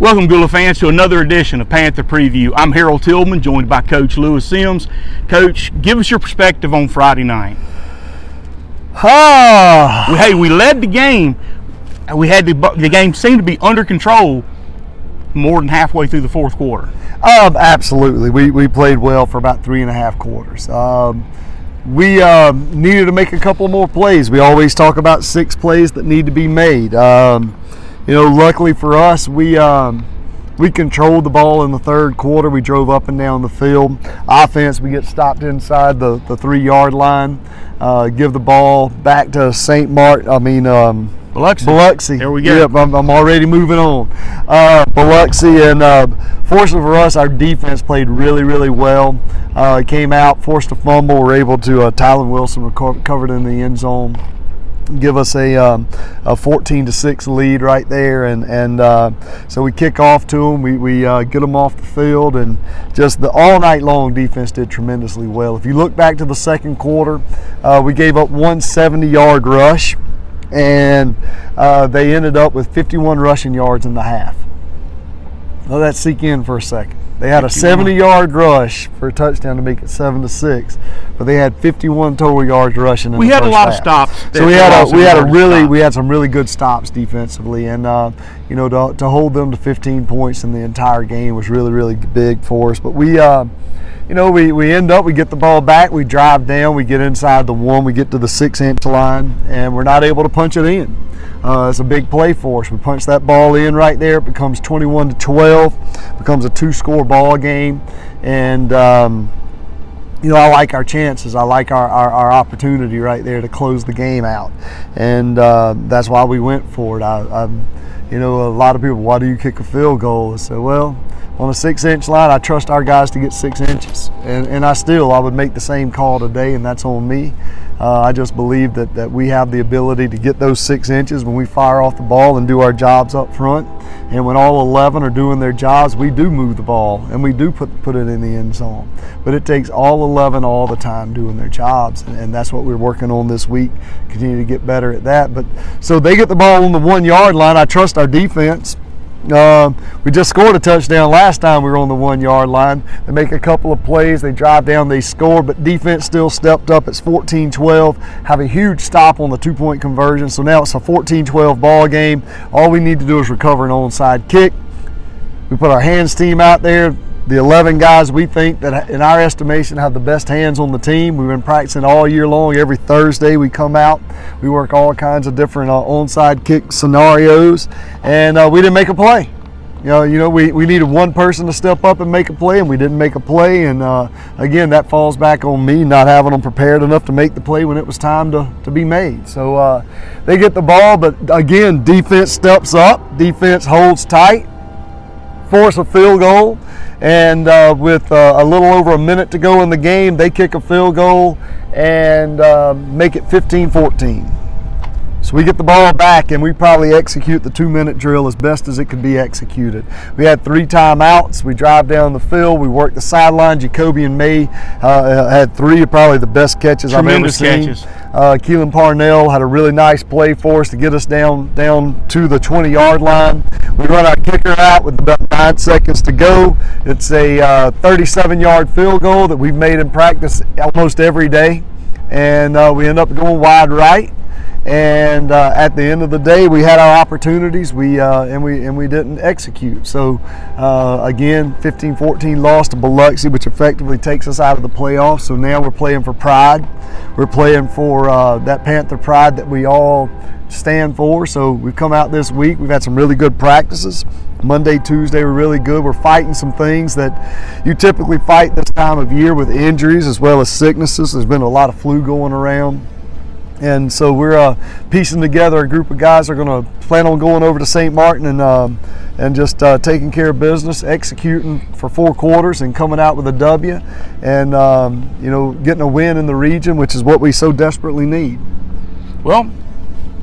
Welcome, Gula fans, to another edition of Panther Preview. I'm Harold Tillman, joined by Coach Lewis Sims. Coach, give us your perspective on Friday night. We led the game. We had the game seemed to be under control more than halfway through the fourth quarter. Absolutely. We played well for about 3.5 quarters. We needed to make a couple more plays. We always talk about 6 plays that need to be made. Luckily for us, we controlled the ball in the third quarter. We drove up and down the field. Offense, we get stopped inside the 3-yard line. Give the ball back to Biloxi. There we go. Yep, I'm already moving on. Biloxi, and fortunately for us, our defense played really, really well. Came out, forced a fumble. We're able to, Tylen Wilson recovered in the end zone, give us a 14-6 lead right there, and so we kick off to them. We get them off the field, and just the all night long defense did tremendously well. If you look back to the second quarter, we gave up one 70-yard rush, and they ended up with 51 rushing yards in the half. Let that sink in for a second. They had a 70-yard rush for a touchdown to make it 7-6, but they had 51 total yards rushing in the first half. We had a lot of stops. So we had some really good stops defensively, and to hold them to 15 points in the entire game was really, really big for us. But we end up, we get the ball back, we drive down, we get inside the 1, we get to the 6-inch line, and we're not able to punch it in. It's a big play for us. We punch that ball in right there. It becomes 21-12. Becomes a 2-score ball game, and I like our chances. I like our opportunity right there to close the game out, and that's why we went for it. A lot of people, why do you kick a field goal? I said, well, on a 6-inch line, I trust our guys to get 6 inches, and I would make the same call today, and that's on me. I just believe that we have the ability to get those 6 inches when we fire off the ball and do our jobs up front. And when all 11 are doing their jobs, we do move the ball and we do put it in the end zone. But it takes all 11 all the time doing their jobs, and that's what we're working on this week. Continue to get better at that. But so they get the ball on the 1-yard line. I trust our defense. We just scored a touchdown last time we were on the 1-yard line. They make a couple of plays, they drive down, they score, but defense still stepped up. It's 14-12, have a huge stop on the 2-point conversion, so now it's a 14-12 ball game. All we need to do is recover an onside kick. We put our hands team out there. The 11 guys we think that in our estimation have the best hands on the team. We've been practicing all year long. Every Thursday we come out. We work all kinds of different onside kick scenarios, and we didn't make a play. We needed one person to step up and make a play, and we didn't make a play. And again, that falls back on me not having them prepared enough to make the play when it was time to be made. So they get the ball, but again, defense steps up. Defense holds tight, force a field goal. And with a little over a minute to go in the game, they kick a field goal and make it 15-14. So we get the ball back, and we probably execute the 2-minute drill as best as it could be executed. We had 3 timeouts. We drive down the field. We work the sideline. Jacoby and May had 3 of probably the best catches I've ever seen. Catches. Keelan Parnell had a really nice play for us to get us down to the 20-yard line. We run our kicker out with about 9 seconds to go. It's a 37-yard field goal that we've made in practice almost every day, and we end up going wide right. And at the end of the day, we had our opportunities. We didn't execute. So again, 15-14 loss to Biloxi, which effectively takes us out of the playoffs. So now we're playing for pride. We're playing for that Panther pride that we all stand for. So we've come out this week. We've had some really good practices. Monday, Tuesday were really good. We're fighting some things that you typically fight this time of year with injuries as well as sicknesses. There's been a lot of flu going around. And so we're piecing together a group of guys that are going to plan on going over to St. Martin and just taking care of business, executing for 4 quarters and coming out with a W, and getting a win in the region, which is what we so desperately need. Well,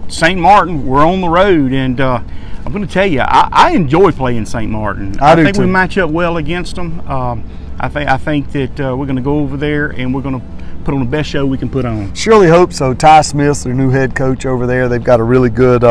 St. Martin, we're on the road, and I'm going to tell you, I enjoy playing St. Martin. I think we match up well against them. I think that we're going to go over there and we're going to put on the best show we can put on. Surely hope so. Ty Smith's their new head coach over there. They've got a really good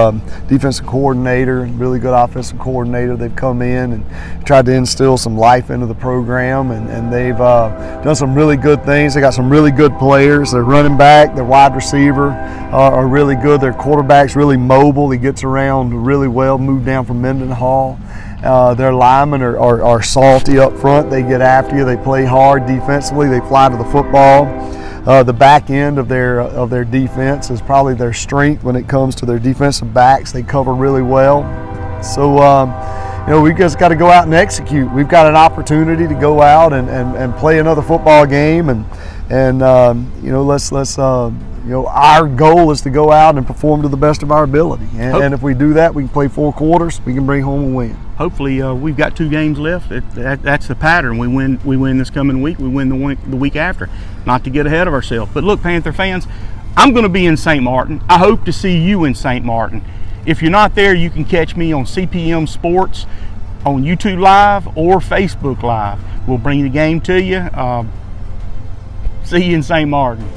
defensive coordinator, really good offensive coordinator. They've come in and tried to instill some life into the program, and they've done some really good things. They got some really good players. Their running back, their wide receiver are really good. Their quarterback's really mobile. He gets around really well, moved down from Mendenhall. Their linemen are salty up front. They get after you. They play hard defensively. They fly to the football. The back end of their defense is probably their strength when it comes to their defensive backs. They cover really well. So, we just got to go out and execute. We've got an opportunity to go out and play another football game, and our goal is to go out and perform to the best of our ability. And if we do that, we can play 4 quarters. We can bring home a win. Hopefully, we've got 2 games left. That's the pattern. We win this coming week. We win the week after. Not to get ahead of ourselves. But look, Panther fans, I'm going to be in St. Martin. I hope to see you in St. Martin. If you're not there, you can catch me on CPM Sports on YouTube Live or Facebook Live. We'll bring the game to you. See you in St. Martin.